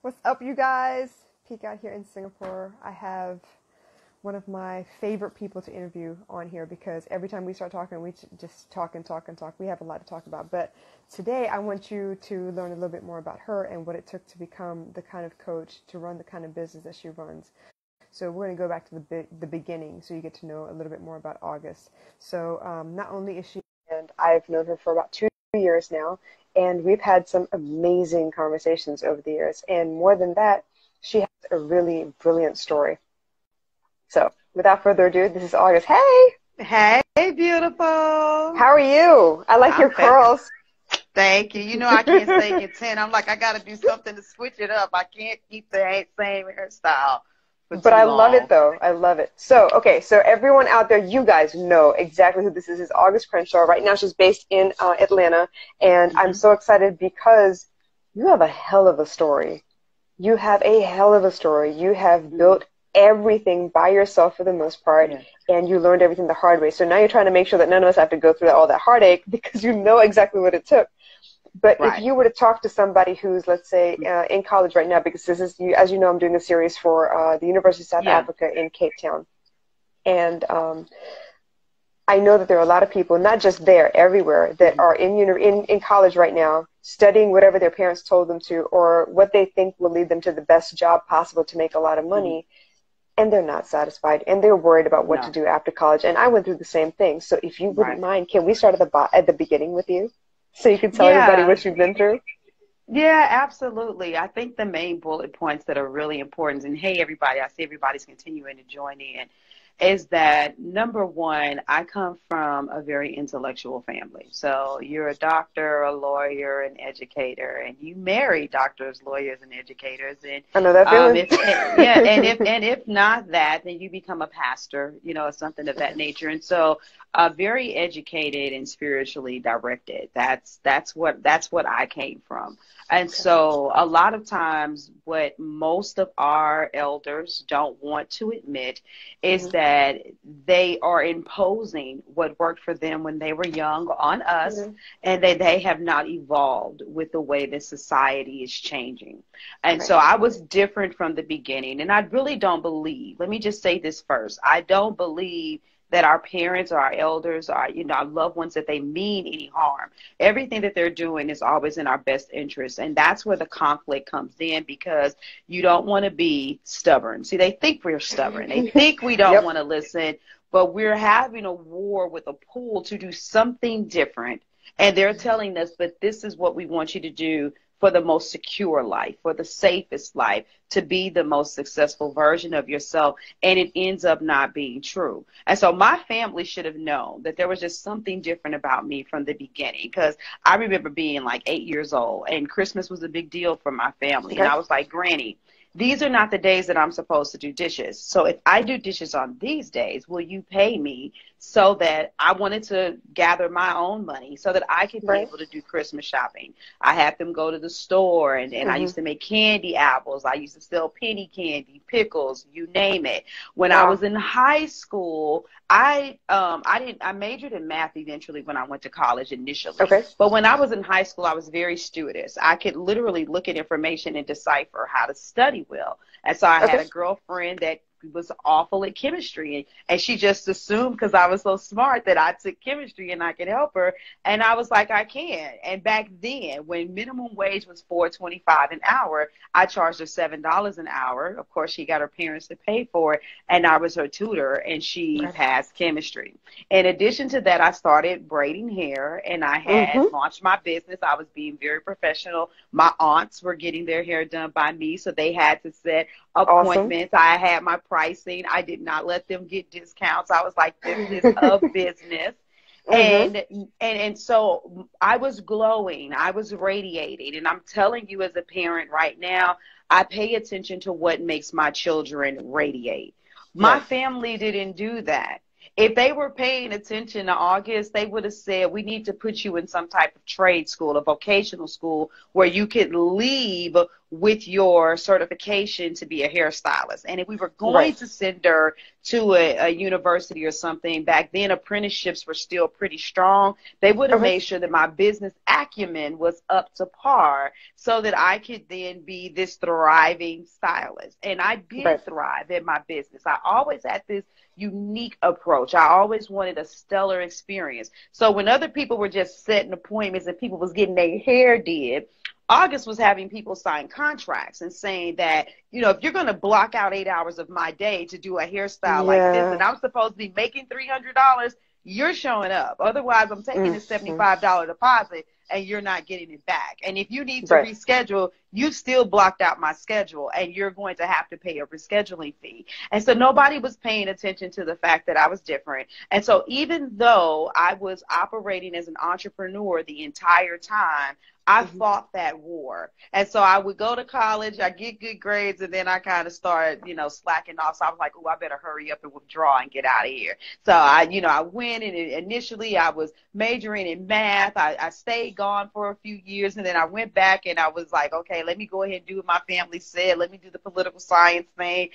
What's up, you guys? Peek out here in Singapore. I have one of my favorite people to interview on here because every time we start talking, we just talk and talk and talk. We have a lot to talk about. But today I want you to learn a little bit more about her and what it took to become the kind of coach to run the kind of business that she runs. So we're going to go back to the beginning so you get to know a little bit more about August. So not only is she, and I've known her for about 2 years now, and we've had some amazing conversations over the years. And more than that, she has a really brilliant story. So without further ado, this is August. Hey! Hey, beautiful. How are you? I like your curls. Thank you. You know I can't stay content. I'm like, I got to do something to switch it up. I can't keep the same hairstyle for But I too love long. it, though. I love it. So, okay, so everyone out there, you guys know exactly who this is. This is Auguste Crenshaw. Right now she's based in Atlanta, and I'm so excited because you have a hell of a story. You have a hell of a story. You have built everything by yourself for the most part, and you learned everything the hard way. So now you're trying to make sure that none of us have to go through all that heartache because you know exactly what it took. But if you were to talk to somebody who's, let's say, in college right now, because this is, as you know, I'm doing a series for the University of South Africa in Cape Town. And I know that there are a lot of people, not just there, everywhere, that are in college right now, studying whatever their parents told them to, or what they think will lead them to the best job possible to make a lot of money. And they're not satisfied, and they're worried about what to do after college. And I went through the same thing. So if you wouldn't mind, can we start at the beginning with you? So you can tell everybody what you've been through? Yeah, absolutely. I think the main bullet points that are really important, and hey, everybody, I see everybody's continuing to join in, is that number one, I come from a very intellectual family. So you're a doctor, a lawyer, an educator, and you marry doctors, lawyers, and educators. And I know that feeling. and if not that, then you become a pastor, you know, or something of that nature. And so very educated and spiritually directed. That's what I came from. And so a lot of times what most of our elders don't want to admit is that they are imposing what worked for them when they were young on us, and that they have not evolved with the way that society is changing. And so I was different from the beginning. And I really don't believe, let me just say this first, I don't believe that our parents or our elders or, you know, our loved ones, that they mean any harm. Everything that they're doing is always in our best interest. And that's where the conflict comes in, because you don't want to be stubborn. See, they think we're stubborn. They think we don't want to listen, but we're having a war with a pull to do something different. And they're telling us, but this is what we want you to do for the most secure life, for the safest life, to be the most successful version of yourself, and it ends up not being true. And so my family should have known that there was just something different about me from the beginning, because I remember being like 8 years old, and Christmas was a big deal for my family. And I was like, Granny, these are not the days that I'm supposed to do dishes. So if I do dishes on these days, will you pay me? So that I wanted to gather my own money so that I could be able to do Christmas shopping. I had them go to the store, and I used to make candy apples. I used to sell penny candy, pickles, you name it. When I was in high school, I majored in math eventually when I went to college initially. But when I was in high school, I was very studious. I could literally look at information and decipher how to study well. And so I had a girlfriend that was awful at chemistry, and she just assumed because I was so smart that I took chemistry and I could help her. And I was like, I can. And back then, when minimum wage was $4.25 an hour, I charged her $7 an hour. Of course, she got her parents to pay for it, and I was her tutor, and she passed chemistry. In addition to that, I started braiding hair, and I had launched my business. I was being very professional. My aunts were getting their hair done by me, so they had to set appointments. I had my pricing. I did not let them get discounts. I was like, this is a business. And so I was glowing. I was radiating. And I'm telling you, as a parent right now, I pay attention to what makes my children radiate. My family didn't do that. If they were paying attention to August, they would have said, we need to put you in some type of trade school, a vocational school, where you could leave with your certification to be a hairstylist. And if we were going Right. to send her to a university or something, back then apprenticeships were still pretty strong. They would have Okay. made sure that my business acumen was up to par so that I could then be this thriving stylist. And I Right. did thrive in my business. I always had this unique approach. I always wanted a stellar experience. So when other people were just setting appointments and people was getting their hair did, August was having people sign contracts and saying that, you know, if you're going to block out 8 hours of my day to do a hairstyle like this, and Yeah. I'm supposed to be making $300, you're showing up. Otherwise, I'm taking a Mm-hmm. $75 deposit and you're not getting it back. And if you need to Right. reschedule, you've still blocked out my schedule and you're going to have to pay a rescheduling fee. And so nobody was paying attention to the fact that I was different. And so even though I was operating as an entrepreneur the entire time, I Mm-hmm. fought that war. And so I would go to college, I get good grades, and then I kind of started, you know, slacking off. So I was like, oh, I better hurry up and withdraw and get out of here. So I went, and initially I was majoring in math. I stayed gone for a few years, and then I went back and I was like, okay, let me go ahead and do what my family said. Let me do the political science thing.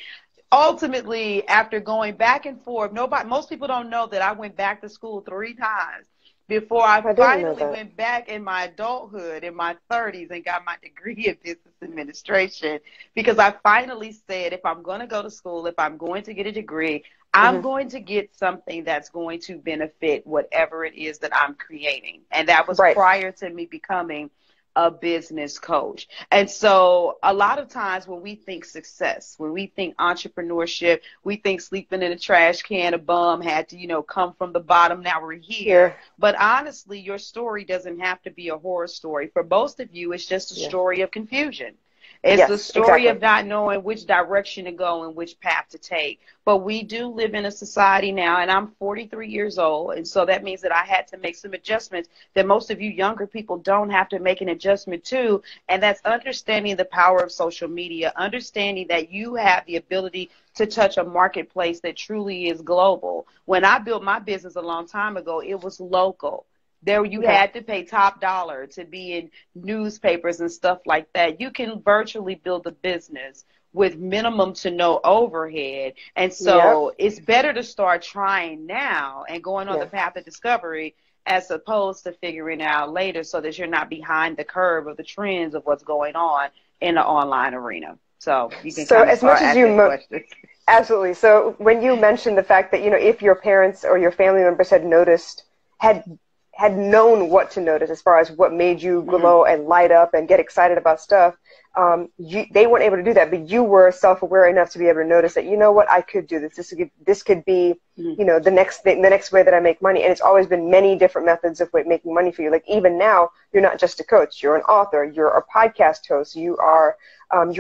Ultimately, after going back and forth, most people don't know that I went back to school 3 times before I I didn't know finally that. went back in my adulthood, in my 30s, and got my degree in business administration, because I finally said, if I'm going to go to school, if I'm going to get a degree, I'm Mm-hmm. going to get something that's going to benefit whatever it is that I'm creating. And that was Right. prior to me becoming a business coach. And so a lot of times when we think success, when we think entrepreneurship, we think sleeping in a trash can, a bum had to, you know, come from the bottom. Now we're here. Here. But honestly, your story doesn't have to be a horror story. For most of you, it's just a Yeah. story of confusion. It's the Yes. story Exactly. of not knowing which direction to go and which path to take. But we do live in a society now, and I'm 43 years old, and so that means that I had to make some adjustments that most of you younger people don't have to make an adjustment to, and that's understanding the power of social media, understanding that you have the ability to touch a marketplace that truly is global. When I built my business a long time ago, it was local. There you Okay. had to pay top dollar to be in newspapers and stuff like that. You can virtually build a business with minimum to no overhead. And Yep. so it's better to start trying now and going on the Yeah. path of discovery as opposed to figuring out later, so that you're not behind the curve of the trends of what's going on in the online arena. So you can So kind of as much start as you asking questions. absolutely. So when you mentioned the fact that, you know, if your parents or your family members had noticed, had known what to notice as far as what made you Mm-hmm. glow and light up and get excited about stuff, they weren't able to do that, but you were self-aware enough to be able to notice that, you know what, I could do this. This could be, Mm-hmm. you know, the next thing, the next way that I make money. And it's always been many different methods of making money for you. Like even now, you're not just a coach. You're an author. You're a podcast host. You're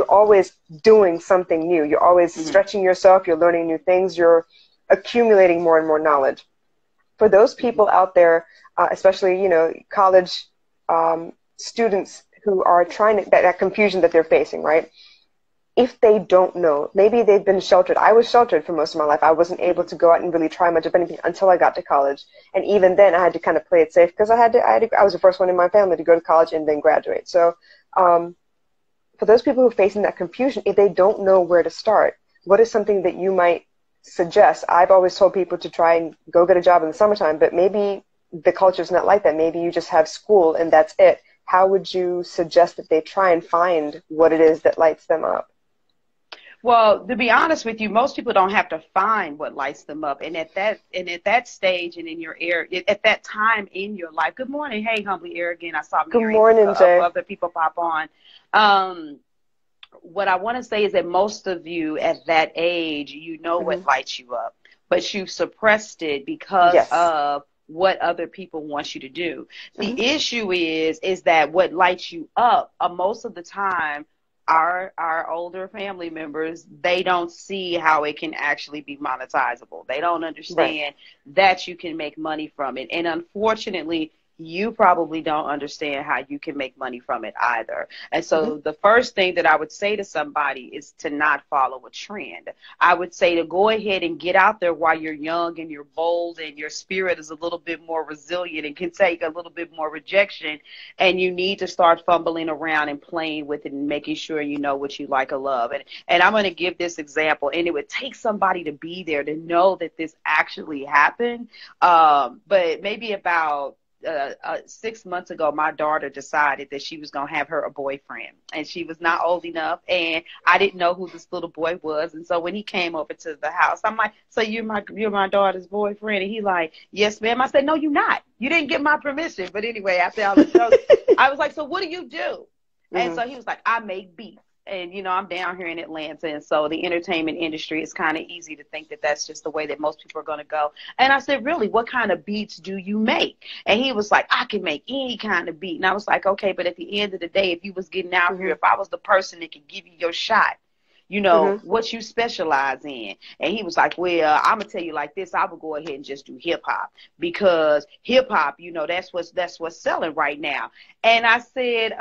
always doing something new. You're always Mm-hmm. stretching yourself. You're learning new things. You're accumulating more and more knowledge. For those people out there, especially, you know, college students who are trying to, that confusion that they're facing, right? If they don't know, maybe they've been sheltered. I was sheltered for most of my life. I wasn't able to go out and really try much of anything until I got to college. And even then I had to kind of play it safe because I was the first one in my family to go to college and then graduate. So for those people who are facing that confusion, if they don't know where to start, what is something that you might suggest? I've always told people to try and go get a job in the summertime, but maybe the culture's not like that. Maybe you just have school and that's it. How would you suggest that they try and find what it is that lights them up? Well, to be honest with you, most people don't have to find what lights them up. And at that stage and in your air, at that time in your life. Good morning. Hey, Humbly Air again. I saw Good Mary and morning, Jay. other people pop on. What I want to say is that most of you at that age, you know Mm-hmm. what lights you up, but you've suppressed it because Yes. of what other people want you to do. The Mm-hmm. issue is that what lights you up, most of the time, our older family members, they don't see how it can actually be monetizable. They don't Right. understand that you can make money from it. And unfortunately, you probably don't understand how you can make money from it either. And so the first thing that I would say to somebody is to not follow a trend. I would say to go ahead and get out there while you're young and you're bold and your spirit is a little bit more resilient and can take a little bit more rejection. And you need to start fumbling around and playing with it and making sure you know what you like or love. And I'm going to give this example, and it would take somebody to be there to know that this actually happened. But maybe about 6 months ago, my daughter decided that she was going to have her a boyfriend, and she was not old enough, and I didn't know who this little boy was. And so when he came over to the house, I'm like, so you're my daughter's boyfriend? And he like, yes, ma'am. I said, no, you're not. You didn't get my permission. But anyway, after all the jokes, I was like, so what do you do? And so he was like, I make beats. And, you know, I'm down here in Atlanta, and so the entertainment industry is kind of easy to think that that's just the way that most people are going to go. And I said, really, what kind of beats do you make? And he was like, I can make any kind of beat. And I was like, okay, but at the end of the day, if you was getting out here, if I was the person that could give you your shot, you know, what you specialize in. And he was like, well, I'm going to tell you like this, I would go ahead and just do hip hop, because hip hop, you know, that's what's selling right now. And I said,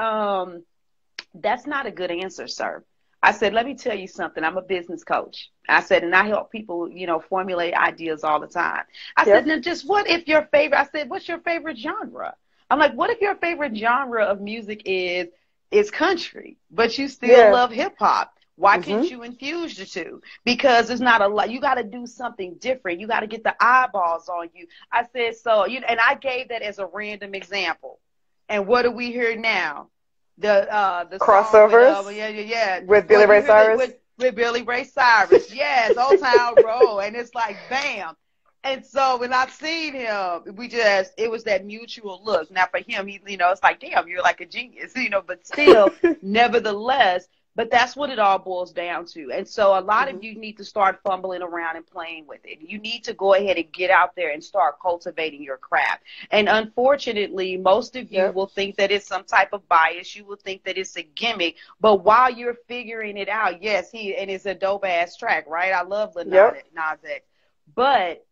that's not a good answer, sir. I said, let me tell you something. I'm a business coach. I said, and I help people, you know, formulate ideas all the time. I said, now just what if your favorite, I said, what's your favorite genre? I'm like, what if your favorite genre of music is country, but you still love hip hop? Why can't you infuse the two? Because it's not a lot. You got to do something different. You got to get the eyeballs on you. I said, so, you know, and I gave that as a random example. And what do we hear now? The crossovers with Billy Ray Cyrus. With Billy Ray Cyrus, yes, Old Town Road, and it's like bam. And so when I seen him, it was that mutual look. Now for him, he, you know, it's like, damn, you're like a genius, you know, but still, nevertheless. But that's what it all boils down to. And so a lot of you need to start fumbling around and playing with it. You need to go ahead and get out there and start cultivating your craft. And unfortunately, most of you will think that it's some type of bias. You will think that it's a gimmick. But while you're figuring it out, yes, and it's a dope-ass track, right? I love Nas X. But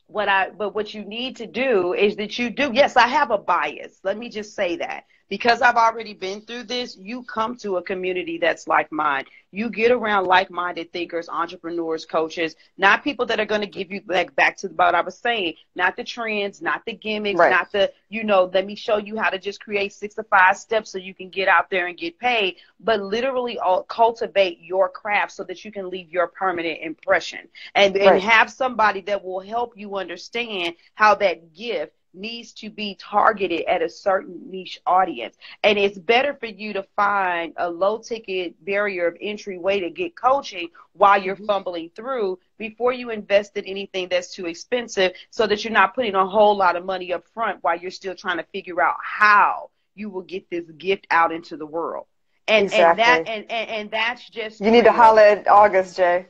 what you need to do is that yes, I have a bias. Let me just say that. Because I've already been through this, you come to a community that's like mine. You get around like-minded thinkers, entrepreneurs, coaches, not people that are going to give you, like, back to what I was saying, not the trends, not the gimmicks, not the, you know, let me show you how to just create 6 to 5 steps so you can get out there and get paid, but literally cultivate your craft so that you can leave your permanent impression and have somebody that will help you understand how that gift needs to be targeted at a certain niche audience. And it's better for you to find a low ticket barrier of entry way to get coaching while you're fumbling through before you invest in anything that's too expensive, so that you're not putting a whole lot of money up front while you're still trying to figure out how you will get this gift out into the world. And that's just you need to holler at August, Jay.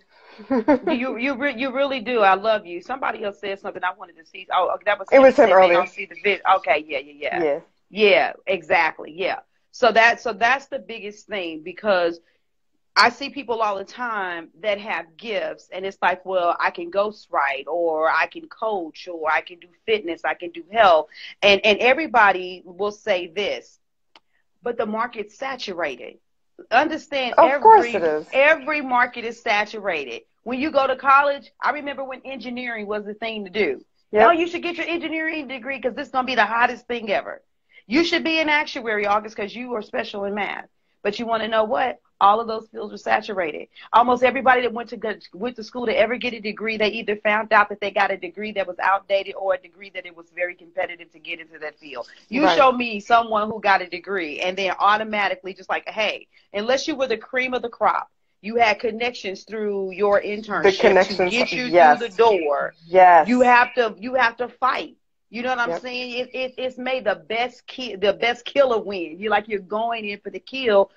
You really do. I love you. Somebody else said something I wanted to see. Oh, that was him earlier. See the vid. Okay, yeah, exactly, yeah. So that's the biggest thing, because I see people all the time that have gifts, and it's like, well, I can ghostwrite, or I can coach, or I can do fitness, I can do health, and everybody will say this, but the market's saturated. Understand, every market is saturated. When you go to college, I remember when engineering was the thing to do. No, you should get your engineering degree because this is going to be the hottest thing ever. You should be an actuary, August, because you are special in math. But you want to know what? All of those fields were saturated. Almost everybody that went to school to ever get a degree, they either found out that they got a degree that was outdated or a degree that it was very competitive to get into that field. You show me someone who got a degree and then automatically just like, hey, unless you were the cream of the crop, you had connections through your internship to get you through the door. Yes. You have to fight. You know what I'm saying? It's made the best killer win. You're going in for the kill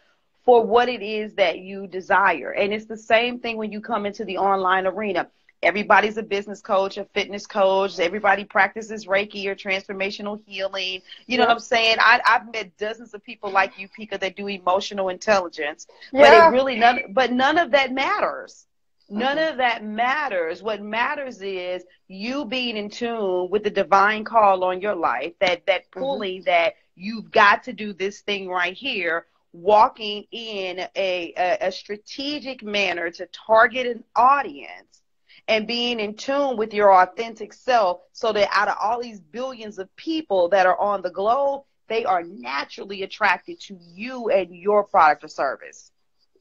for what it is that you desire. And it's the same thing when you come into the online arena. Everybody's a business coach, a fitness coach. Everybody practices Reiki or transformational healing. You know what I'm saying? I've met dozens of people like you, Pika, that do emotional intelligence. But none of that matters. None of that matters. What matters is you being in tune with the divine call on your life, that pulling that you've got to do this thing right here, walking in a strategic manner to target an audience and being in tune with your authentic self so that out of all these billions of people that are on the globe, they are naturally attracted to you and your product or service.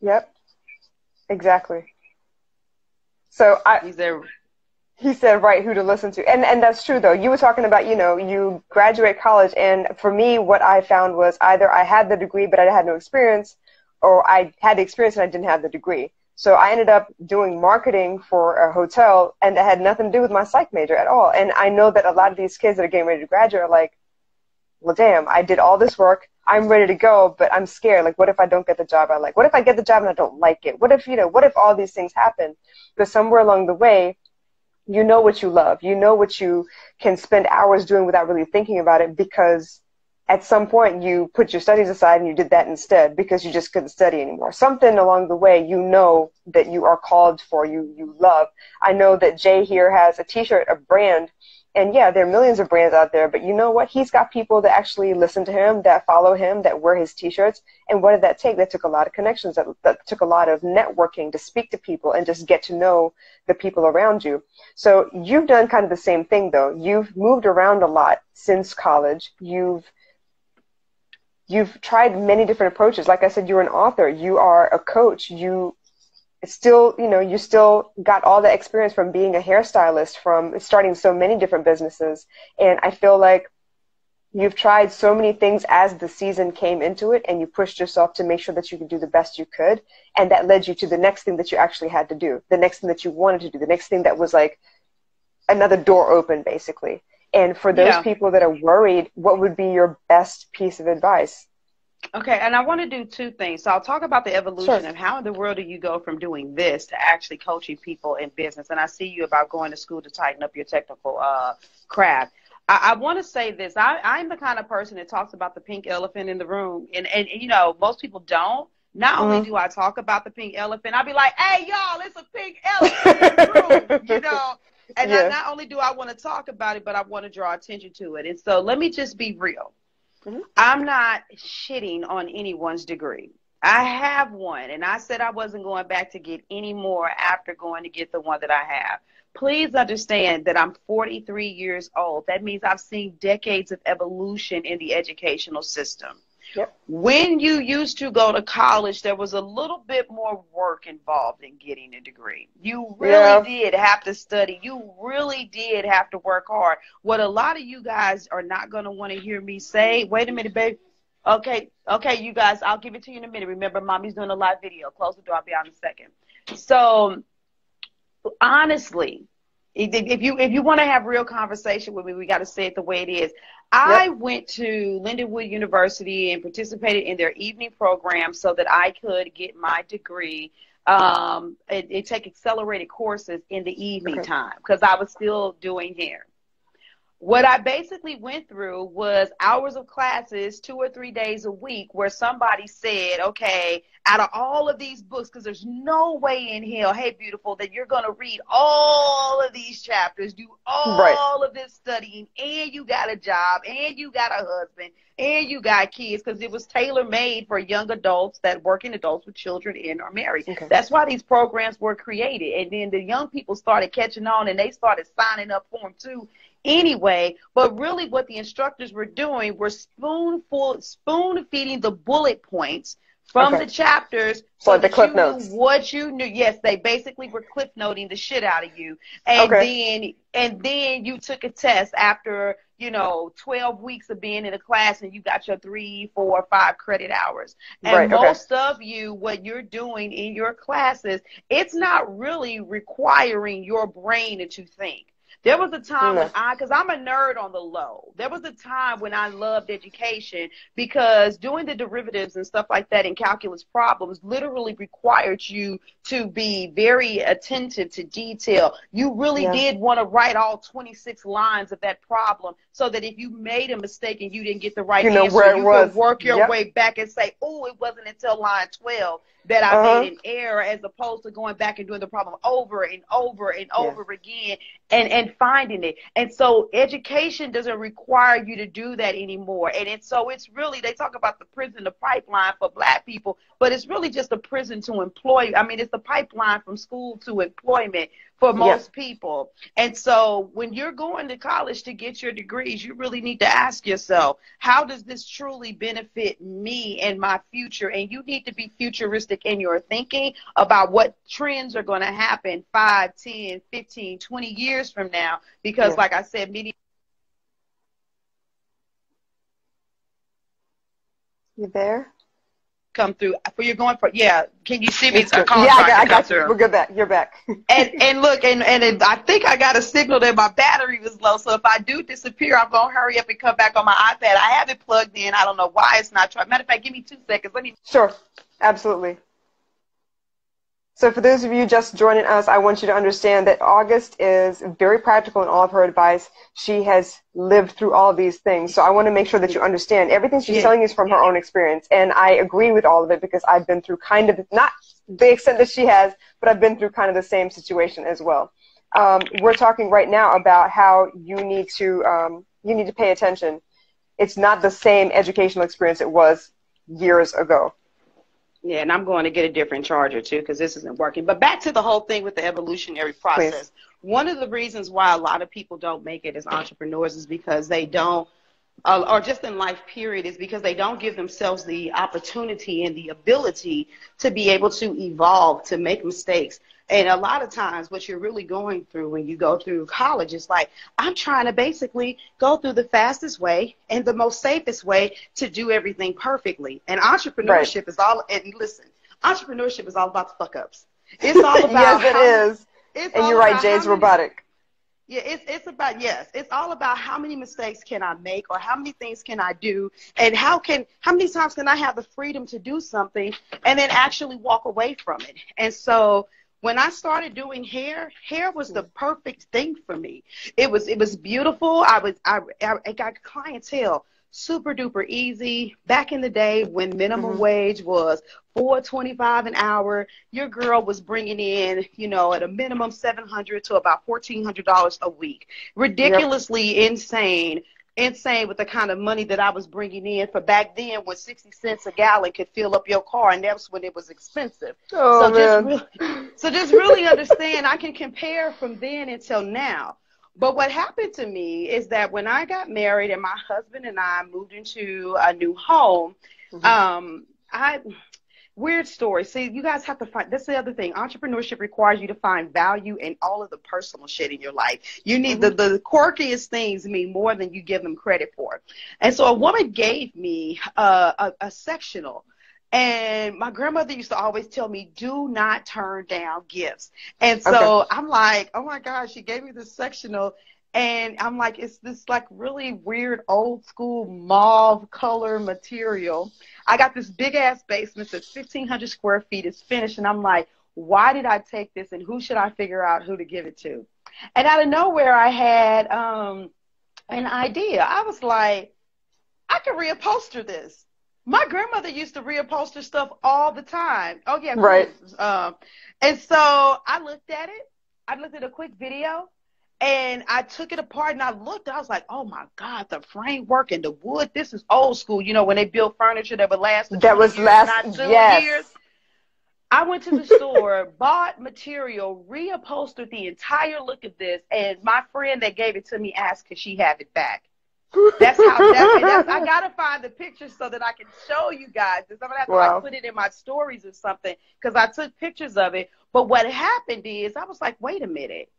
Yep, exactly. So he said, right, who to listen to. And that's true, though. You were talking about, you graduate college. And for me, what I found was either I had the degree, but I had no experience, or I had the experience and I didn't have the degree. So I ended up doing marketing for a hotel, and that had nothing to do with my psych major at all. And I know that a lot of these kids that are getting ready to graduate are like, well, damn, I did all this work. I'm ready to go, but I'm scared. Like, what if I don't get the job I like? What if I get the job and I don't like it? What if all these things happen? But somewhere along the way, you know what you love. You know what you can spend hours doing without really thinking about it, because at some point you put your studies aside and you did that instead because you just couldn't study anymore. Something along the way, you know that you are called for, you love. I know that Jay here has a t-shirt, a brand. And yeah, there are millions of brands out there, but you know what? He's got people that actually listen to him, that follow him, that wear his t-shirts. And what did that take? That took a lot of connections. That took a lot of networking to speak to people and just get to know the people around you. So you've done kind of the same thing, though. You've moved around a lot since college. You've tried many different approaches. Like I said, you're an author. You are a coach. You still got all the experience from being a hairstylist, from starting so many different businesses. And I feel like you've tried so many things as the season came into it, and you pushed yourself to make sure that you could do the best you could. And that led you to the next thing that you actually had to do, the next thing that you wanted to do, the next thing that was like another door open, basically. And for those people that are worried, what would be your best piece of advice? Okay, and I want to do two things. So I'll talk about the evolution of how in the world do you go from doing this to actually coaching people in business. And I see you about going to school to tighten up your technical craft. I want to say this. I'm the kind of person that talks about the pink elephant in the room. And most people don't. Not only do I talk about the pink elephant, I'll be like, hey, y'all, it's a pink elephant in the room, And not only do I want to talk about it, but I want to draw attention to it. And so let me just be real. I'm not shitting on anyone's degree. I have one, and I said I wasn't going back to get any more after going to get the one that I have. Please understand that I'm 43 years old. That means I've seen decades of evolution in the educational system. Yep. When you used to go to college, there was a little bit more work involved in getting a degree. You really did have to study. You really did have to work hard. What a lot of you guys are not going to want to hear me say, wait a minute, babe. Okay, you guys, I'll give it to you in a minute. Remember, mommy's doing a live video. Close the door. I'll be out in a second. So, honestly, if you want to have real conversation with me, we got to say it the way it is. I went to Lindenwood University and participated in their evening program so that I could get my degree and take accelerated courses in the evening time because I was still doing hair. What I basically went through was hours of classes 2 or 3 days a week where somebody said, okay, out of all of these books, because there's no way in hell, hey, beautiful, that you're going to read all of these chapters, do all of this studying, and you got a job, and you got a husband, and you got kids, because it was tailor-made for young adults, working adults with children and are married. That's why these programs were created. And then the young people started catching on, and they started signing up for them too. Anyway, but really what the instructors were doing were spoon feeding the bullet points from the chapters so that you knew what you knew. Yes, they basically were cliff noting the shit out of you. And then you took a test after, 12 weeks of being in a class and you got your 3, 4, 5 credit hours. And most of you, what you're doing in your classes, it's not really requiring your brain to think. There was a time when No. because I'm a nerd on the low, there was a time when I loved education because doing the derivatives and stuff like that in calculus problems literally required you to be very attentive to detail. You really Yeah. did want to write all 26 lines of that problem so that if you made a mistake and you didn't get the right You know answer, where it you was. could work your Yep. way back and say, oh, it wasn't until line 12 that I Uh-huh. made an error, as opposed to going back and doing the problem over and over and Yeah. over again and finding it. And so education doesn't require you to do that anymore. So it's really, they talk about the prison, the pipeline for Black people, but it's really just a prison to employ. I mean, it's the pipeline from school to employment for Yeah. most people. And so when you're going to college to get your degrees, you really need to ask yourself, how does this truly benefit me and my future? And you need to be futuristic in your thinking about what trends are going to happen 5, 10, 15, 20 years from now. Because Yeah. like I said, many You there? come through. For you're going for, yeah, can you see me? It's good. Call Yeah, trying I to come got you. through. We're good back. You're back. And look, I think I got a signal that my battery was low. So if I do disappear, I'm going to hurry up and come back on my iPad. I have it plugged in. I don't know why it's not trying. Matter of fact, give me 2 seconds. Let me. Sure. Absolutely. So for those of you just joining us, I want you to understand that Auguste is very practical in all of her advice. She has lived through all of these things. So I want to make sure that you understand everything she's telling you is from her own experience. And I agree with all of it because I've been through kind of, not the extent that she has, but I've been through kind of the same situation as well. We're talking right now about how you need to pay attention. It's not the same educational experience it was years ago. Yeah, and I'm going to get a different charger too because this isn't working. But back to the whole thing with the evolutionary process. Please. One of the reasons why a lot of people don't make it as entrepreneurs is because they don't, or just in life period, is because they don't give themselves the opportunity and the ability to be able to evolve, to make mistakes. And a lot of times what you're really going through when you go through college is like, I'm trying to basically go through the fastest way and the most safest way to do everything perfectly. And entrepreneurship is all, and listen, entrepreneurship is all about the fuck ups. It's all about yes, it is. It's and all you're right, about Jay's how many, robotic. yeah, it's about, yes, it's all about how many mistakes can I make or how many things can I do and how many times can I have the freedom to do something and then actually walk away from it. And so when I started doing hair was the perfect thing for me. It was beautiful. I got clientele super duper easy. Back in the day when minimum wage was $4.25 an hour, your girl was bringing in, at a minimum $700 to about $1,400 a week. Ridiculously insane with the kind of money that I was bringing in for back then when 60 cents a gallon could fill up your car, and that's when it was expensive. Oh, So just really understand, I can compare from then until now. But what happened to me is that when I got married and my husband and I moved into a new home, weird story. See, you guys have to find, that's the other thing. Entrepreneurship requires you to find value in all of the personal shit in your life. You need the quirkiest things mean more than you give them credit for. And so a woman gave me a sectional. And my grandmother used to always tell me, do not turn down gifts. And so I'm like, oh my gosh, she gave me this sectional. And I'm like, it's this like really weird old school mauve color material. I got this big ass basement that's 1,500 square feet. It's finished. And I'm like, why did I take this and who should I figure out who to give it to? And out of nowhere, I had an idea. I was like, I could reupholster this. My grandmother used to reupholster stuff all the time. Oh, yeah. Right. And so I looked at it. I looked at a quick video. And I took it apart and I looked, I was like, oh my God, the framework and the wood, this is old school. When they built furniture that would last not 2 years. I went to the store, bought material, reupholstered the entire look of this, and my friend that gave it to me asked could she have it back. That's how I gotta find the pictures so that I can show you guys this. I'm gonna have to like put it in my stories or something because I took pictures of it. But what happened is I was like, wait a minute.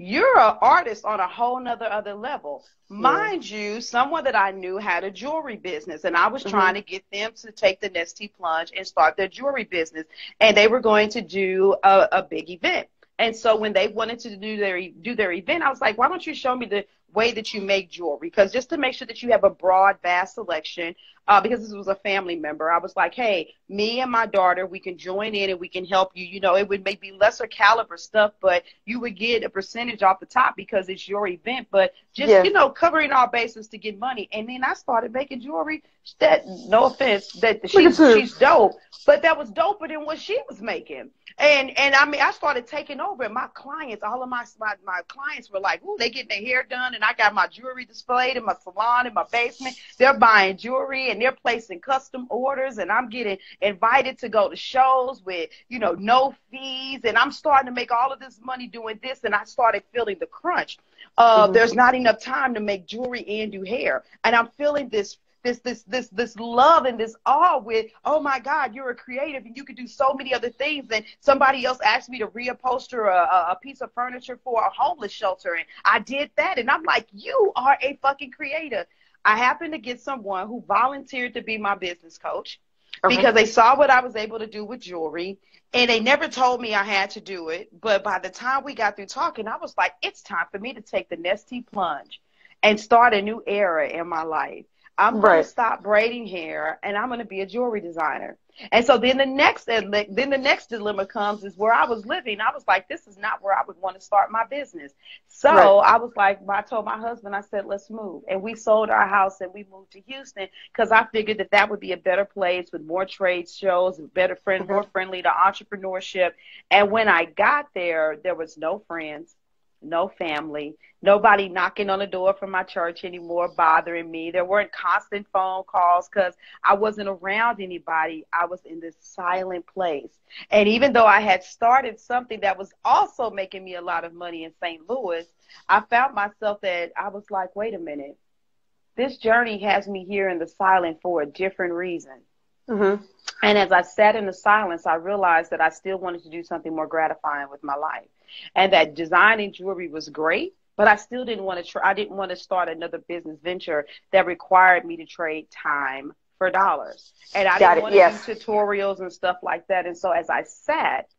You're an artist on a whole other level. Mind you, someone that I knew had a jewelry business, and I was trying to get them to take the Nestea plunge and start their jewelry business. And they were going to do a big event. And so when they wanted to do their event, I was like, why don't you show me the way that you make jewelry? Because just to make sure that you have a broad, vast selection, because this was a family member, I was like, hey, me and my daughter, we can join in and we can help you. You know, it would maybe lesser caliber stuff, but you would get a percentage off the top because it's your event. But just, you know, covering our bases to get money. And then I started making jewelry that, no offense, that she's dope, but that was doper than what she was making. And I mean, I started taking over, and my clients, all of my clients were like, ooh, they getting their hair done, and I got my jewelry displayed in my salon, in my basement. They're buying jewelry, and they're placing custom orders, and I'm getting invited to go to shows with, you know, no fees, and I'm starting to make all of this money doing this, and I started feeling the crunch. There's not enough time to make jewelry and do hair, and I'm feeling this love and this awe with, oh my God, you're a creative and you can do so many other things. And somebody else asked me to reupholster a piece of furniture for a homeless shelter, and I did that. And I'm like, you are a fucking creator. I happened to get someone who volunteered to be my business coach because they saw what I was able to do with jewelry, and they never told me I had to do it. But by the time we got through talking, I was like, it's time for me to take the Nestea plunge and start a new era in my life. I'm going to stop braiding hair, and I'm going to be a jewelry designer. And so then the next dilemma comes is where I was living. I was like, this is not where I would want to start my business. So I was like, I told my husband, I said, let's move. And we sold our house and we moved to Houston because I figured that that would be a better place with more trade shows, better more friendly to entrepreneurship. And when I got there, there was no friends, no family, nobody knocking on the door from my church anymore bothering me. There weren't constant phone calls because I wasn't around anybody. I was in this silent place. And even though I had started something that was also making me a lot of money in St. Louis, I found myself that I was like, wait a minute, this journey has me here in the silent for a different reason. And as I sat in the silence, I realized that I still wanted to do something more gratifying with my life. And that designing jewelry was great, but I still didn't want to I didn't want to start another business venture that required me to trade time for dollars. And I didn't want to do tutorials and stuff like that. And so as I sat,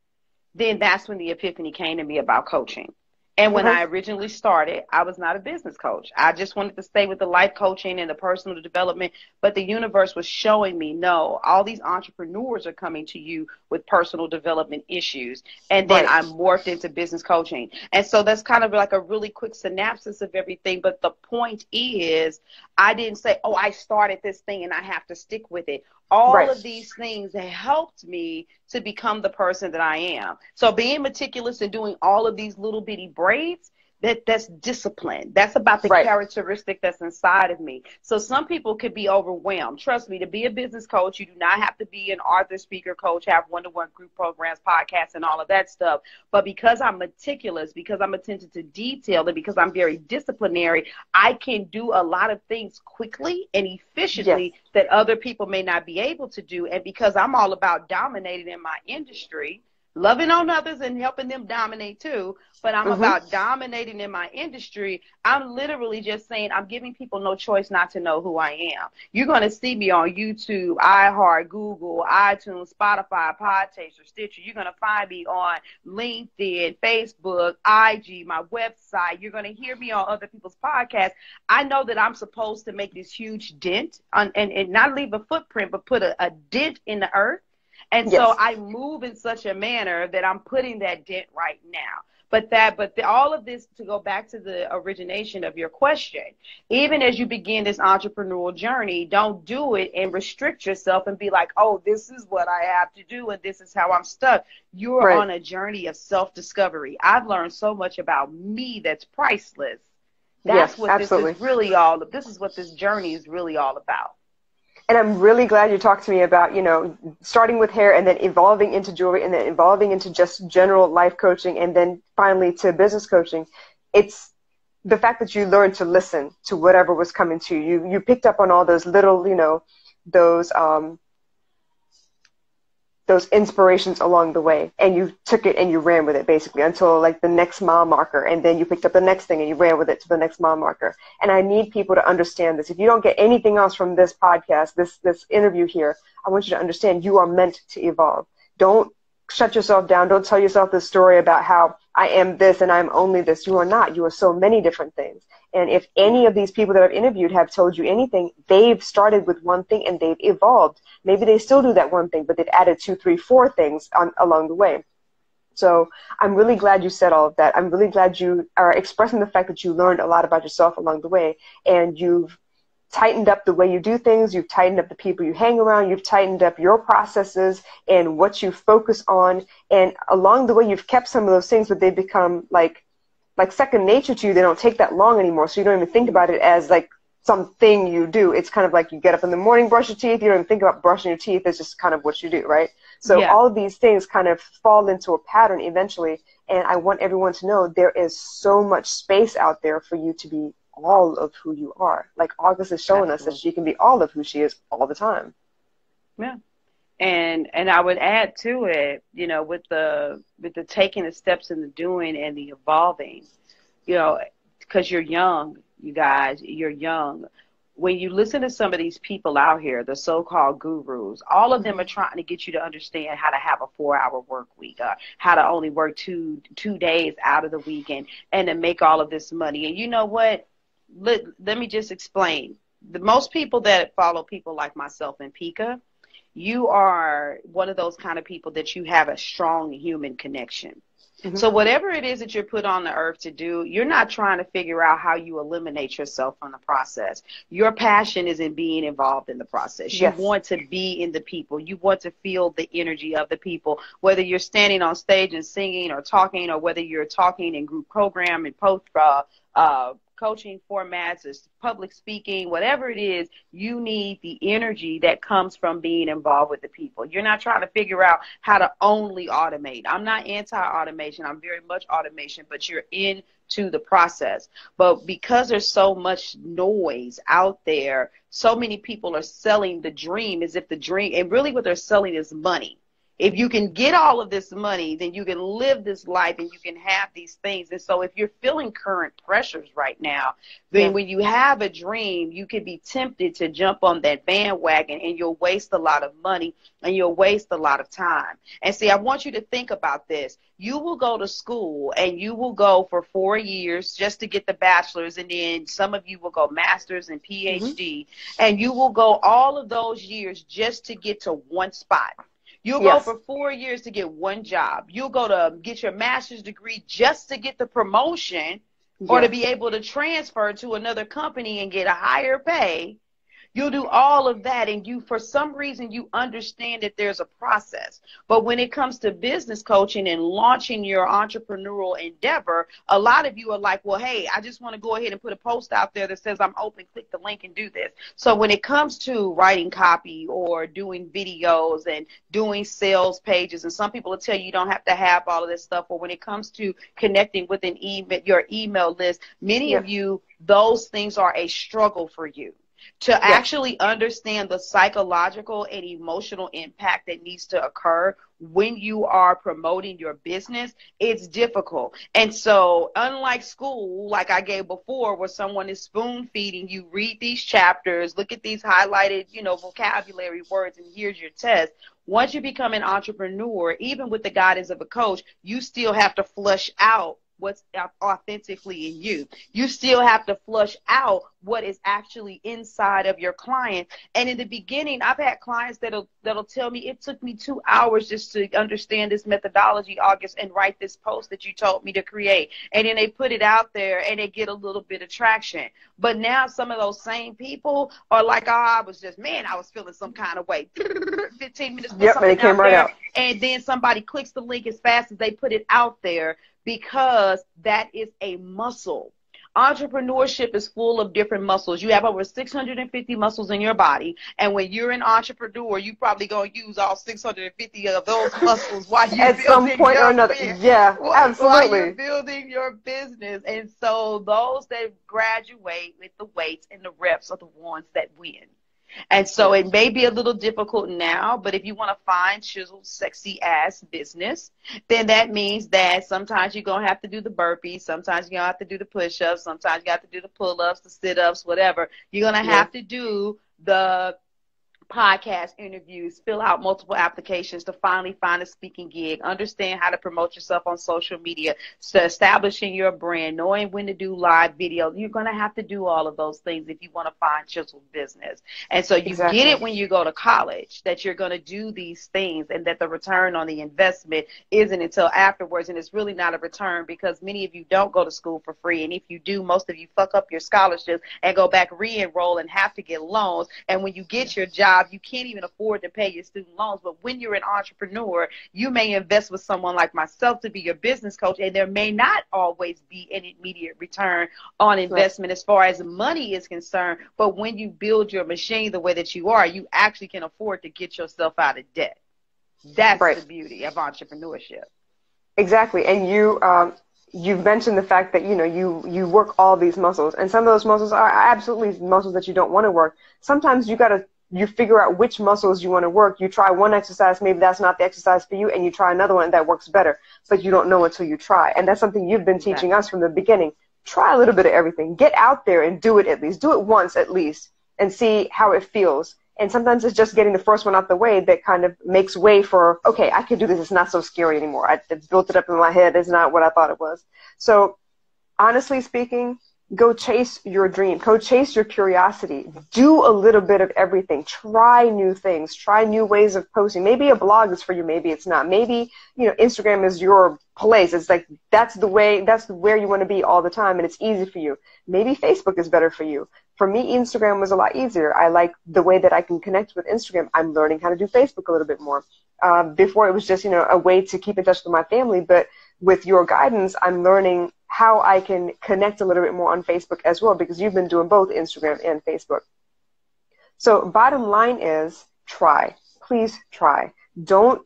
then that's when the epiphany came to me about coaching. And when I originally started, I was not a business coach. I just wanted to stay with the life coaching and the personal development. But the universe was showing me, no, all these entrepreneurs are coming to you with personal development issues. And then I morphed into business coaching. And so that's kind of like a really quick synopsis of everything. But the point is, I didn't say, oh, I started this thing and I have to stick with it. All of these things that helped me to become the person that I am. So being meticulous and doing all of these little bitty braids, that's discipline. That's about the characteristic that's inside of me. So some people could be overwhelmed. Trust me, to be a business coach, you do not have to be an author, speaker, coach, have one-to-one group programs, podcasts, and all of that stuff. But because I'm meticulous, because I'm attention to detail, and because I'm very disciplinary, I can do a lot of things quickly and efficiently that other people may not be able to do. And because I'm all about dominating in my industry, loving on others and helping them dominate too, but I'm about dominating in my industry. I'm literally just saying I'm giving people no choice not to know who I am. You're going to see me on YouTube, iHeart, Google, iTunes, Spotify, Podchaser, Stitcher. You're going to find me on LinkedIn, Facebook, IG, my website. You're going to hear me on other people's podcasts. I know that I'm supposed to make this huge dent and not leave a footprint, but put a dent in the earth. And so I move in such a manner that I'm putting that dent right now. But all of this, to go back to the origination of your question, even as you begin this entrepreneurial journey, don't do it and restrict yourself and be like, oh, this is what I have to do and this is how I'm stuck. You're on a journey of self-discovery. I've learned so much about me that's priceless. That's what this is really all of. This is what this journey is really all about. And I'm really glad you talked to me about, you know, starting with hair and then evolving into jewelry and then evolving into just general life coaching and then finally to business coaching. It's the fact that you learned to listen to whatever was coming to you. You picked up on all those little, you know, those inspirations along the way, and you took it and you ran with it basically until like the next mile marker, and then you picked up the next thing and you ran with it to the next mile marker. And I need people to understand this. If you don't get anything else from this podcast, this interview here, I want you to understand you are meant to evolve. Don't shut yourself down. Don't tell yourself this story about how I am this and I'm only this. You are not. You are so many different things. And if any of these people that I've interviewed have told you anything, they've started with one thing and they've evolved. Maybe they still do that one thing, but they've added 2, 3, 4 things along the way. So I'm really glad you said all of that. I'm really glad you are expressing the fact that you learned a lot about yourself along the way, and you've tightened up the way you do things. You've tightened up the people you hang around. You've tightened up your processes and what you focus on. And along the way, you've kept some of those things, but they become like second nature to you. They don't take that long anymore. So you don't even think about it as like something you do. It's kind of like you get up in the morning, brush your teeth. You don't even think about brushing your teeth. It's just kind of what you do, right? So all of these things kind of fall into a pattern eventually. And I want everyone to know there is so much space out there for you to be all of who you are. Like August is showing us that she can be all of who she is all the time. Yeah. And I would add to it, you know, with the taking the steps in the doing and the evolving, you know, because you're young, you guys, you're young. When you listen to some of these people out here, the so-called gurus, all of them are trying to get you to understand how to have a 4-hour work week, how to only work two days out of the week, and to make all of this money. And you know what? Let me just explain. The most people that follow people like myself and Pika, you are one of those kind of people that you have a strong human connection. So whatever it is that you're put on the earth to do, you're not trying to figure out how you eliminate yourself from the process. Your passion is in being involved in the process. You want to be in the people. You want to feel the energy of the people, whether you're standing on stage and singing or talking, or whether you're talking in group program and coaching formats, is public speaking, whatever it is, you need the energy that comes from being involved with the people. You're not trying to figure out how to only automate. I'm not anti-automation. I'm very much automation, but you're into the process. But because there's so much noise out there, so many people are selling the dream as if the dream, and really what they're selling is money. If you can get all of this money, then you can live this life and you can have these things. And so if you're feeling current pressures right now, then when you have a dream, you can be tempted to jump on that bandwagon, and you'll waste a lot of money and you'll waste a lot of time. And see, I want you to think about this. You will go to school and you will go for 4 years just to get the bachelor's, and then some of you will go master's and PhD, and you will go all of those years just to get to one spot. You'll go for 4 years to get one job. You'll go to get your master's degree just to get the promotion or to be able to transfer to another company and get a higher pay. You'll do all of that, and you, for some reason, you understand that there's a process. But when it comes to business coaching and launching your entrepreneurial endeavor, a lot of you are like, well, hey, I just want to go ahead and put a post out there that says I'm open, click the link and do this. So when it comes to writing copy or doing videos and doing sales pages, and some people will tell you don't have to have all of this stuff, or when it comes to connecting with an email, your email list, many of you, those things are a struggle for you. To actually understand the psychological and emotional impact that needs to occur when you are promoting your business, it's difficult. And so unlike school, like I gave before, where someone is spoon feeding you, read these chapters, look at these highlighted, you know, vocabulary words, and here's your test. Once you become an entrepreneur, even with the guidance of a coach, you still have to flush out what's authentically in you. You still have to flush out what is actually inside of your client. And in the beginning, I've had clients that'll tell me it took me 2 hours just to understand this methodology, August, and write this post that you told me to create. And then they put it out there and they get a little bit of traction. But now some of those same people are like, oh, I was feeling some kind of way. 15 minutes, put something out there, and then somebody clicks the link as fast as they put it out there, because that is a muscle. Entrepreneurship is full of different muscles. You have over 650 muscles in your body, and when you're an entrepreneur, you probably going to use all 650 of those muscles while you're at some point or another. Absolutely. While you're building your business. And so those that graduate with the weights and the reps are the ones that win. And so it may be a little difficult now, but if you want to find chiseled, sexy ass business, then that means that sometimes you're going to have to do the burpees. Sometimes you're going to have to do the push-ups. Sometimes you have to do the pull-ups, the sit-ups, whatever. You're going to have to do the podcast interviews, fill out multiple applications to finally find a speaking gig, understand how to promote yourself on social media, so establishing your brand, knowing when to do live video. You're going to have to do all of those things if you want to find chiseled business. And so you get it when you go to college, that you're going to do these things and that the return on the investment isn't until afterwards. And it's really not a return because many of you don't go to school for free. And if you do, most of you fuck up your scholarships and go back re-enroll and have to get loans. And when you get your job, you can't even afford to pay your student loans. But when you're an entrepreneur, you may invest with someone like myself to be your business coach, and there may not always be an immediate return on investment as far as money is concerned. But when you build your machine the way that you are, you actually can afford to get yourself out of debt. That's the beauty of entrepreneurship. Exactly. And you've mentioned the fact that, you work all these muscles, and some of those muscles are absolutely muscles that you don't want to work. Sometimes you figure out which muscles you want to work. You try one exercise, maybe that's not the exercise for you, and you try another one that works better, but you don't know until you try. And that's something you've been teaching us from the beginning. Try a little bit of everything. Get out there and do it at least. Do it once at least and see how it feels. And sometimes it's just getting the first one out the way that kind of makes way for, okay, I can do this. It's not so scary anymore. It's built it up in my head. It's not what I thought it was. So honestly speaking, go chase your dream. Go chase your curiosity. Do a little bit of everything. Try new things. Try new ways of posting. Maybe a blog is for you. Maybe it's not. Maybe, Instagram is your place. It's like that's where you want to be all the time, and it's easy for you. Maybe Facebook is better for you. For me, Instagram was a lot easier. I like the way that I can connect with Instagram. I'm learning how to do Facebook a little bit more. Before it was just, a way to keep in touch with my family, but with your guidance, I'm learning how I can connect a little bit more on Facebook as well, because you've been doing both Instagram and Facebook. So bottom line is try. Please try. Don't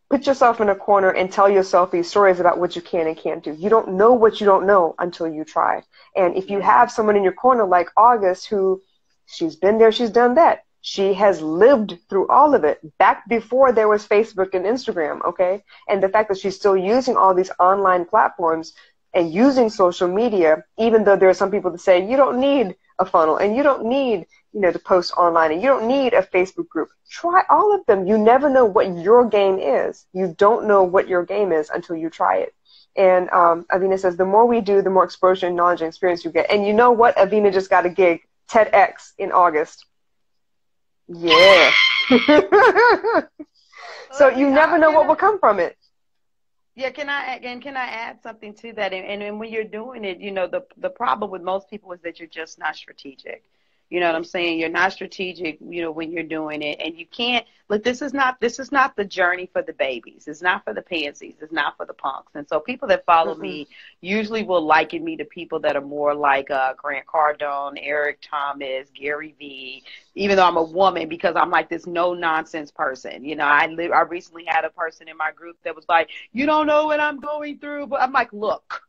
put yourself in a corner and tell yourself these stories about what you can and can't do. You don't know what you don't know until you try. And if you have someone in your corner like Auguste, who she's been there, she's done that. She has lived through all of it back before there was Facebook and Instagram, okay? And the fact that she's still using all these online platforms and using social media, even though there are some people that say you don't need a funnel and you don't need, to post online and you don't need a Facebook group. Try all of them. You never know what your game is. You don't know what your game is until you try it. And Avina says, the more we do, the more exposure, knowledge, and experience you get. And you know what? Avina just got a gig, TEDx in August. Yeah. So you never know what will come from it. Yeah, can I add something to that? And when you're doing it, the problem with most people is that you're just not strategic. You know what I'm saying? You're not strategic, when you're doing it, and you can't. Look, this is not the journey for the babies. It's not for the pansies. It's not for the punks. And so people that follow me usually will liken me to people that are more like Grant Cardone, Eric Thomas, Gary Vee. Even though I'm a woman, because I'm like this no nonsense person. I recently had a person in my group that was like, you don't know what I'm going through, but I'm like, look,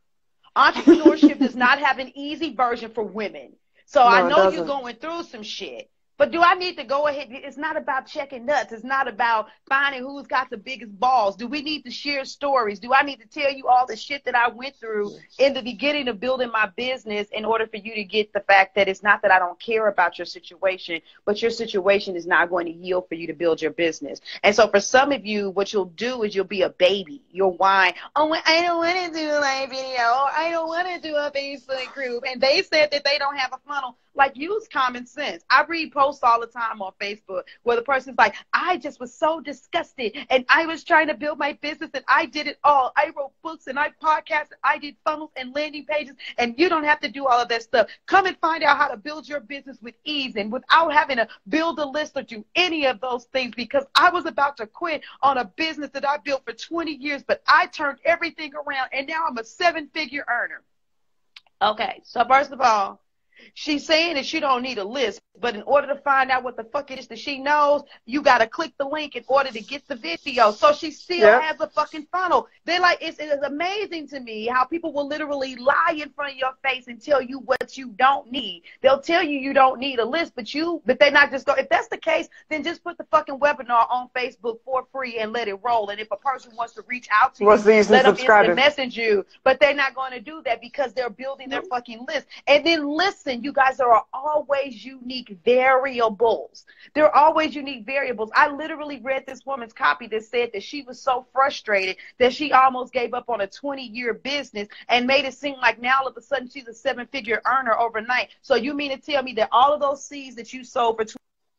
entrepreneurship does not have an easy version for women. So no, I know you're going through some shit, but do I need to go ahead? It's not about checking nuts. It's not about finding who's got the biggest balls. Do we need to share stories? Do I need to tell you all the shit that I went through in the beginning of building my business in order for you to get the fact that it's not that I don't care about your situation, but your situation is not going to yield for you to build your business. And so for some of you, what you'll do is you'll be a baby. You'll whine, oh, I don't want to do a live video, or I don't want to do a Facebook group. And they said that they don't have a funnel. Like, use common sense. I read posts all the time on Facebook where the person's like, I just was so disgusted, and I was trying to build my business, and I did it all. I wrote books, and I podcasted, I did funnels and landing pages, and you don't have to do all of that stuff. Come and find out how to build your business with ease and without having to build a list or do any of those things, because I was about to quit on a business that I built for 20 years, but I turned everything around, and now I'm a 7-figure earner. Okay, so first of all, she's saying that she don't need a list, but in order to find out what the fuck it is that she knows, you got to click the link in order to get the video. So she still has a fucking funnel. They're like, it's amazing to me how people will literally lie in front of your face and tell you what you don't need. They'll tell you you don't need a list, but they're not just going. If that's the case, then just put the fucking webinar on Facebook for free and let it roll. And if a person wants to reach out to you, let them instant message you. But they're not going to do that because they're building their fucking list. And then listen. listen, you guys, there are always unique variables. There are always unique variables. I literally read this woman's copy that said that she was so frustrated that she almost gave up on a 20-year business and made it seem like now all of a sudden she's a 7-figure earner overnight. So you mean to tell me that all of those seeds that you sowed for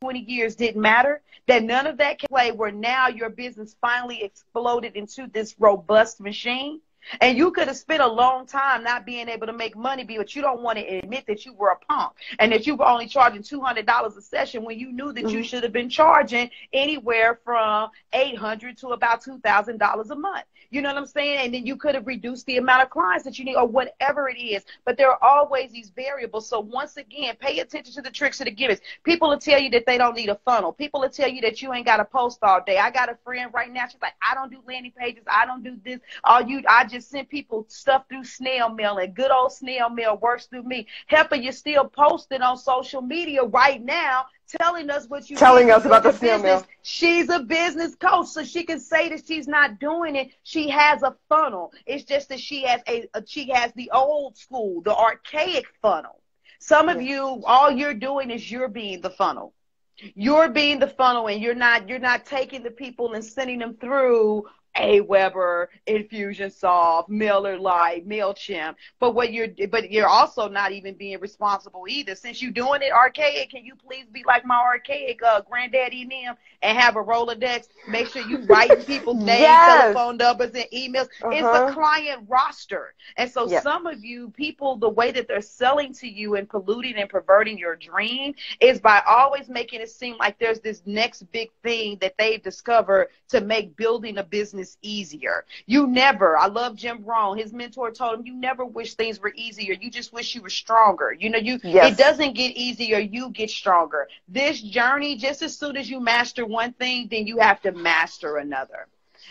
20 years didn't matter? That none of that can play where now your business finally exploded into this robust machine? And you could have spent a long time not being able to make money, but you don't want to admit that you were a punk and that you were only charging $200 a session when you knew that you should have been charging anywhere from $800 to about $2,000 a month. You know what I'm saying? And then you could have reduced the amount of clients that you need or whatever it is. But there are always these variables. So once again, pay attention to the tricks and the gimmicks. People will tell you that they don't need a funnel. People will tell you that you ain't got to post all day. I got a friend right now. She's like, I don't do landing pages. I don't do this. I just send people stuff through snail mail, and good old snail mail works through me. Helper, you're still posting on social media right now, telling us what you telling us about the snail mail. She's a business coach, so she can say that she's not doing it. She has a funnel. It's just that she has she has the old school, the archaic funnel. Some of you, all you're doing is you're being the funnel. You're being the funnel, and you're not taking the people and sending them through Aweber, Infusionsoft, Mailer Lite, MailChimp. But you're also not even being responsible either. Since you're doing it archaic, can you please be like my archaic granddaddy and them and have a Rolodex? Make sure you write people's names, telephone numbers, and emails. It's a client roster. And so some of you people, the way that they're selling to you and polluting and perverting your dream is by always making it seem like there's this next big thing that they've discovered to make building a business easier. I love Jim Rohn. His mentor told him, you never wish things were easier. You just wish you were stronger. You know, it doesn't get easier. You get stronger. This journey, just as soon as you master one thing, then you have to master another.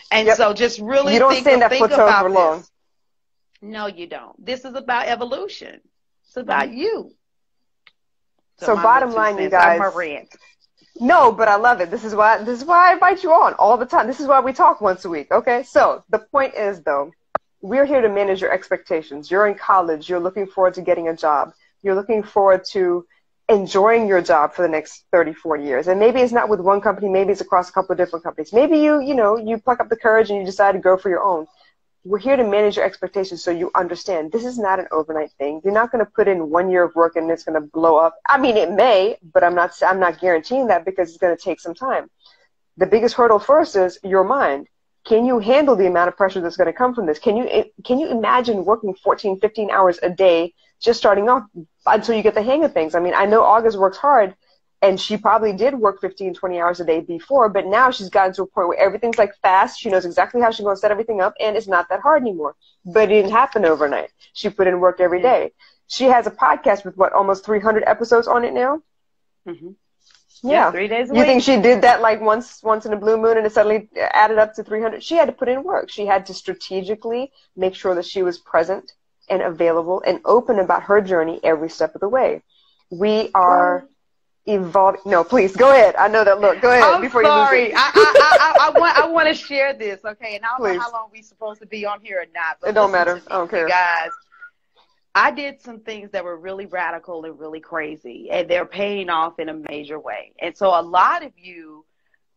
And so just really you don't think about for long. This. No, you don't. This is about evolution. It's about you. So bottom line, you guys. No, but I love it. This is why I invite you on all the time. This is why we talk once a week. Okay. So the point is, though, we're here to manage your expectations. You're in college. You're looking forward to getting a job. You're looking forward to enjoying your job for the next 30, 40 years. And maybe it's not with one company. Maybe it's across a couple of different companies. Maybe you pluck up the courage and you decide to go for your own. We're here to manage your expectations so you understand this is not an overnight thing. You're not going to put in 1 year of work and it's going to blow up. I mean, it may, but I'm not guaranteeing that because it's going to take some time. The biggest hurdle first is your mind. Can you handle the amount of pressure that's going to come from this? Can you imagine working 14, 15 hours a day just starting off until you get the hang of things? I mean, I know August works hard. And she probably did work 15, 20 hours a day before, but now she's gotten to a point where everything's like fast. She knows exactly how she's going to set everything up, and it's not that hard anymore. But it didn't happen overnight. She put in work every day. She has a podcast with, almost 300 episodes on it now? Yeah. 3 days a week. You think she did that like once in a blue moon and it suddenly added up to 300? She had to put in work. She had to strategically make sure that she was present and available and open about her journey every step of the way. We are... evolving. No, please go ahead. I know that look. Go ahead. I'm sorry. I want to share this, okay? And I don't know how long we're supposed to be on here or not. But it don't matter. I don't care. Guys, I did some things that were really radical and really crazy, and they're paying off in a major way. And so a lot of you,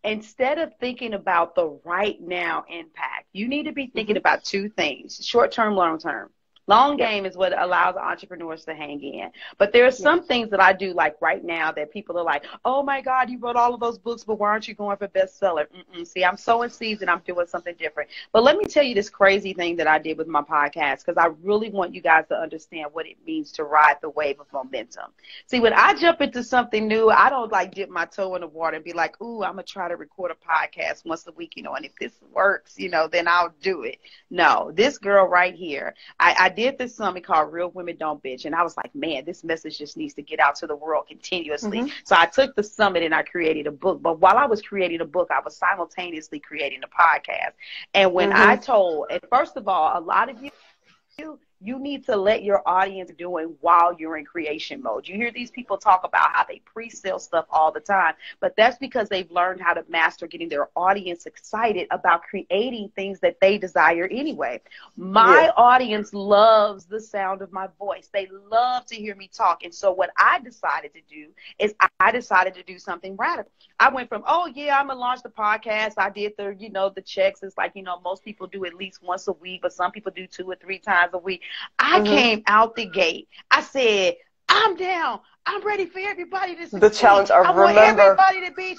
instead of thinking about the right now impact, you need to be thinking about two things: short term, long term. Long game is what allows entrepreneurs to hang in. But there are some things that I do like right now that people are like, oh, my God, you wrote all of those books, but why aren't you going for bestseller? See, I'm sowing seeds and I'm doing something different. But let me tell you this crazy thing that I did with my podcast, because I really want you guys to understand what it means to ride the wave of momentum. See, when I jump into something new, I don't like dip my toe in the water and be like, ooh, I'm going to try to record a podcast once a week, and if this works, then I'll do it. No, this girl right here, I did this summit called Real Women Don't Bitch, and I was like, man, this message just needs to get out to the world continuously. So I took the summit and I created a book. But while I was creating a book, I was simultaneously creating a podcast. And when I told, and first of all, a lot of you, You need to let your audience doing while you're in creation mode. You hear these people talk about how they pre-sale stuff all the time, but that's because they've learned how to master getting their audience excited about creating things that they desire anyway. My audience loves the sound of my voice. They love to hear me talk. And so what I decided to do is I decided to do something radical. I went from, oh yeah, I'm gonna launch the podcast. I did the, the checks. It's like, most people do at least once a week, but some people do 2 or 3 times a week. I came out the gate. I said, I'm down. I'm ready for everybody to succeed. The challenge of I want everybody to be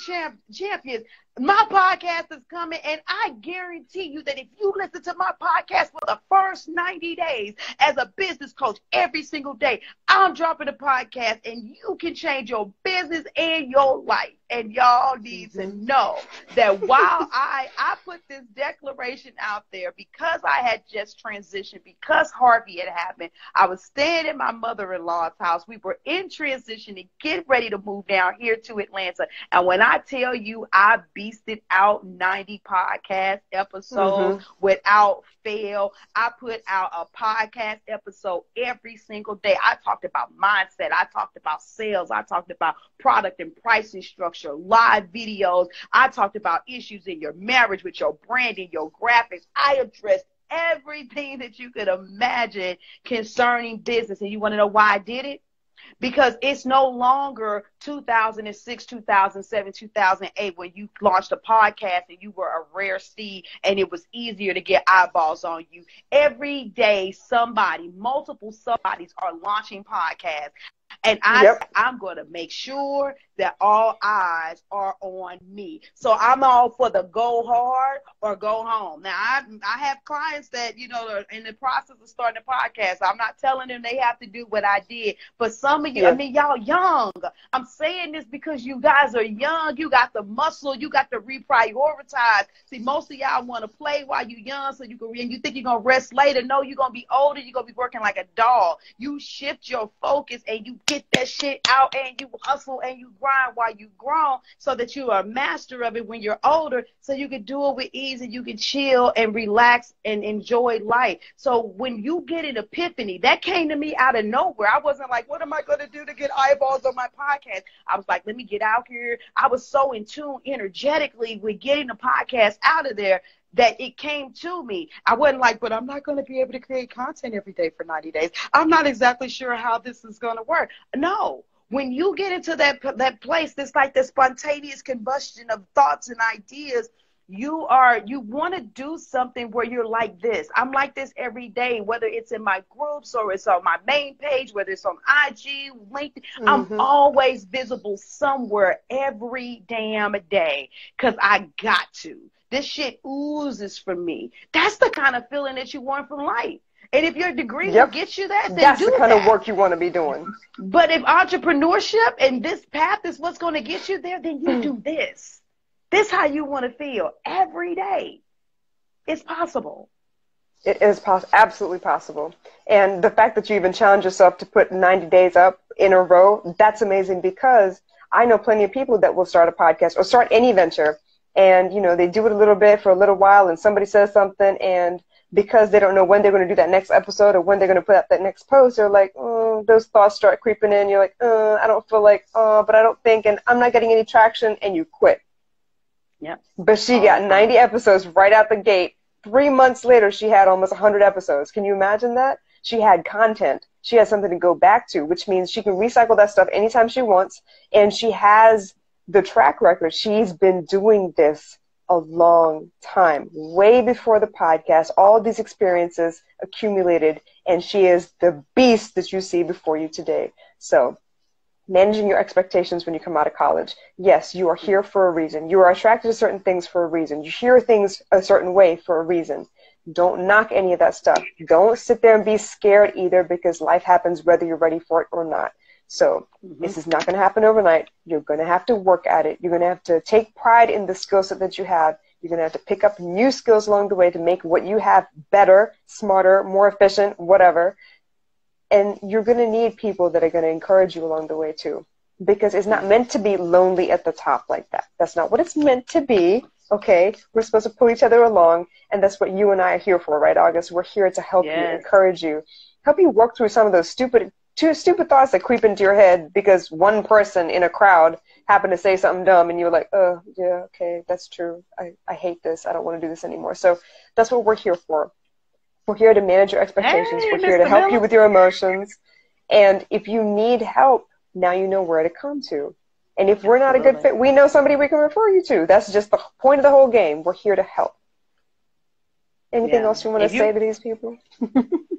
champions. My podcast is coming, and I guarantee you that if you listen to my podcast for the first 90 days as a business coach every single day, I'm dropping a podcast, and you can change your business and your life. And y'all need to know that while I put this declaration out there because I had just transitioned, because Harvey had happened, I was staying in my mother-in-law's house. We were in transition to get ready to move down here to Atlanta. And when I tell you I beasted out 90 podcast episodes without fail, I put out a podcast episode every single day. I talked about mindset. I talked about sales. I talked about product and pricing structure, live videos. I talked about issues in your marriage with your branding, your graphics. I addressed everything that you could imagine concerning business. And you want to know why I did it? Because it's no longer 2006, 2007, 2008 when you launched a podcast and you were a rare seed and it was easier to get eyeballs on you. Every day, multiple somebodies are launching podcasts. And I'm going to make sure that all eyes are on me. So I'm all for the go hard or go home. Now, I have clients that, are in the process of starting a podcast. I'm not telling them they have to do what I did. But some of you, y'all young. I'm saying this because you guys are young. You got the muscle. You got to reprioritize. See, most of y'all want to play while you're young so you can, and you think you're going to rest later. No, you're going to be older. You're going to be working like a dog. You shift your focus and you get that shit out and you hustle and you grind while you grown so that you are a master of it when you're older, so you can do it with ease and you can chill and relax and enjoy life. So when you get an epiphany, that came to me out of nowhere. I wasn't like, what am I going to do to get eyeballs on my podcast? I was like, let me get out here. I was so in tune energetically with getting the podcast out of there that it came to me. I wasn't like, but I'm not going to be able to create content every day for 90 days. I'm not exactly sure how this is going to work. No. When you get into that place, it's like the spontaneous combustion of thoughts and ideas. You want to do something where you're like this. I'm like this every day, whether it's in my groups or it's on my main page, whether it's on IG, LinkedIn. I'm always visible somewhere every damn day because I got to. This shit oozes from me. That's the kind of feeling that you want from life. And if your degree will get you that, then that's do the kind that. of work you want to be doing. But if entrepreneurship and this path is what's going to get you there, then you do this. This how you want to feel every day. It's possible. It is absolutely possible. And the fact that you even challenge yourself to put 90 days up in a row, that's amazing, because I know plenty of people that will start a podcast or start any venture. And, they do it a little bit for a little while and somebody says something, and because they don't know when they're going to do that next episode or when they're going to put out that next post, they're like, those thoughts start creeping in. You're like, I don't feel like, but I don't think, and I'm not getting any traction, and you quit. Yep. But she got 90 episodes right out the gate. 3 months later, she had almost 100 episodes. Can you imagine that? She had content. She has something to go back to, which means she can recycle that stuff anytime she wants, and she has the track record. She's been doing this a long time, way before the podcast, all these experiences accumulated, and she is the beast that you see before you today. So managing your expectations when you come out of college. Yes, you are here for a reason. You are attracted to certain things for a reason. You hear things a certain way for a reason. Don't knock any of that stuff. Don't sit there and be scared either, because life happens whether you're ready for it or not. So this is not going to happen overnight. You're going to have to work at it. You're going to have to take pride in the skill set that you have. You're going to have to pick up new skills along the way to make what you have better, smarter, more efficient, whatever. And you're going to need people that are going to encourage you along the way too, because it's not meant to be lonely at the top like that. That's not what it's meant to be. okay? We're supposed to pull each other along, and that's what you and I are here for, right, August? We're here to help you, encourage you, help you work through some of those stupid thoughts that creep into your head because one person in a crowd happened to say something dumb, and you're like, oh, yeah, okay, that's true. I hate this. I don't want to do this anymore. So that's what we're here for. We're here to manage your expectations. Hey, we're here to Mr. help Miller. you with your emotions. And if you need help, now you know where to come to. And if we're not a good fit, we know somebody we can refer you to. That's just the point of the whole game. We're here to help. Anything else you want to say to these people?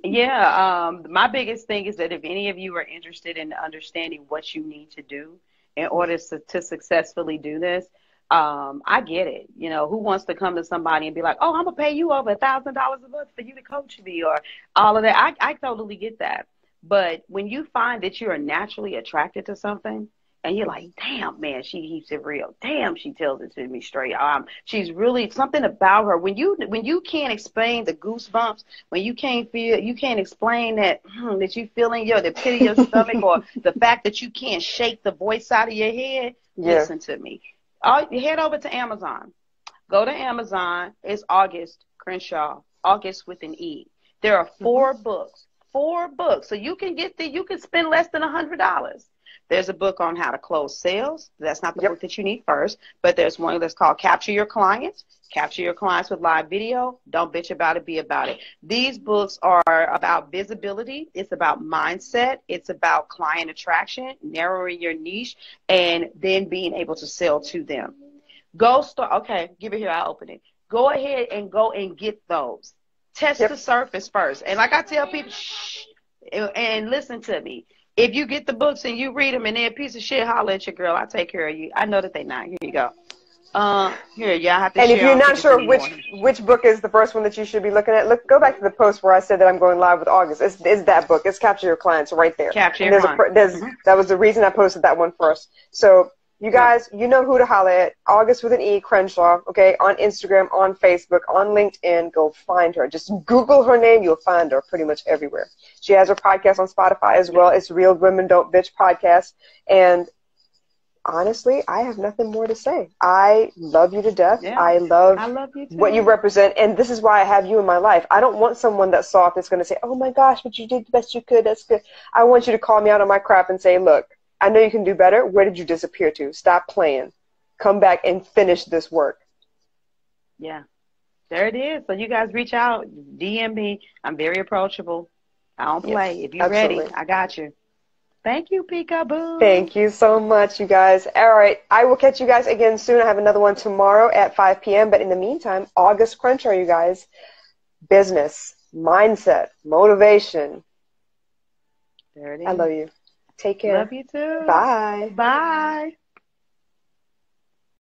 My biggest thing is that if any of you are interested in understanding what you need to do in order to successfully do this, I get it. You know, who wants to come to somebody and be like, oh, I'm going to pay you over $1,000 a month for you to coach me or all of that. I totally get that. But when you find that you are naturally attracted to something and you're like, damn, man, she keeps it real. Damn, she tells it to me straight. She's really something about her. When you can't explain the goosebumps, when you can't explain that that you feeling the pit of your stomach or the fact that you can't shake the voice out of your head, listen to me. Head over to Amazon. Go to Amazon. It's Auguste Crenshaw. August with an E. There are 4 books. 4 books. So you can you can spend less than $100. There's a book on how to close sales. That's not the book that you need first, but there's one that's called Capture Your Clients. Capture Your Clients with live video. Don't bitch about it, be about it. These books are about visibility. It's about mindset. It's about client attraction, narrowing your niche, and then being able to sell to them. Okay, give it here. I'll open it. Go ahead and go and get those. Test the surface first. And like I tell people, shh, and listen to me. If you get the books and you read them and they're a piece of shit, holler at your girl. I'll take care of you. I know that they're not. Here you go. Here, y'all have to and share. if you're not sure which book is the first one that you should be looking at, go back to the post where I said that I'm going live with August. It's that book. It's Capture Your Clients right there. Capture Your Clients. That was the reason I posted that one first. So you guys, you know who to holler at. August with an E, Crenshaw, okay, on Instagram, on Facebook, on LinkedIn. Go find her. Just Google her name. You'll find her pretty much everywhere. She has her podcast on Spotify as well. It's Real Women Don't Bitch podcast. And honestly, I have nothing more to say. I love you to death. Yeah, I love you what you represent. And this is why I have you in my life. I don't want someone that's soft that's going to say, oh, my gosh, but you did the best you could. That's good. I want you to call me out on my crap and say, look, I know you can do better. Where did you disappear to? Stop playing. Come back and finish this work. Yeah, there it is. So you guys reach out, DM me. I'm very approachable. I don't play. If you're ready, I got you. Thank you, Peekaboo. Thank you so much, you guys. All right. I will catch you guys again soon. I have another one tomorrow at 5 p.m. But in the meantime, Auguste Crenshaw, you guys. Business, mindset, motivation. There it is. I love you. Take care. Love you too. Bye. Bye.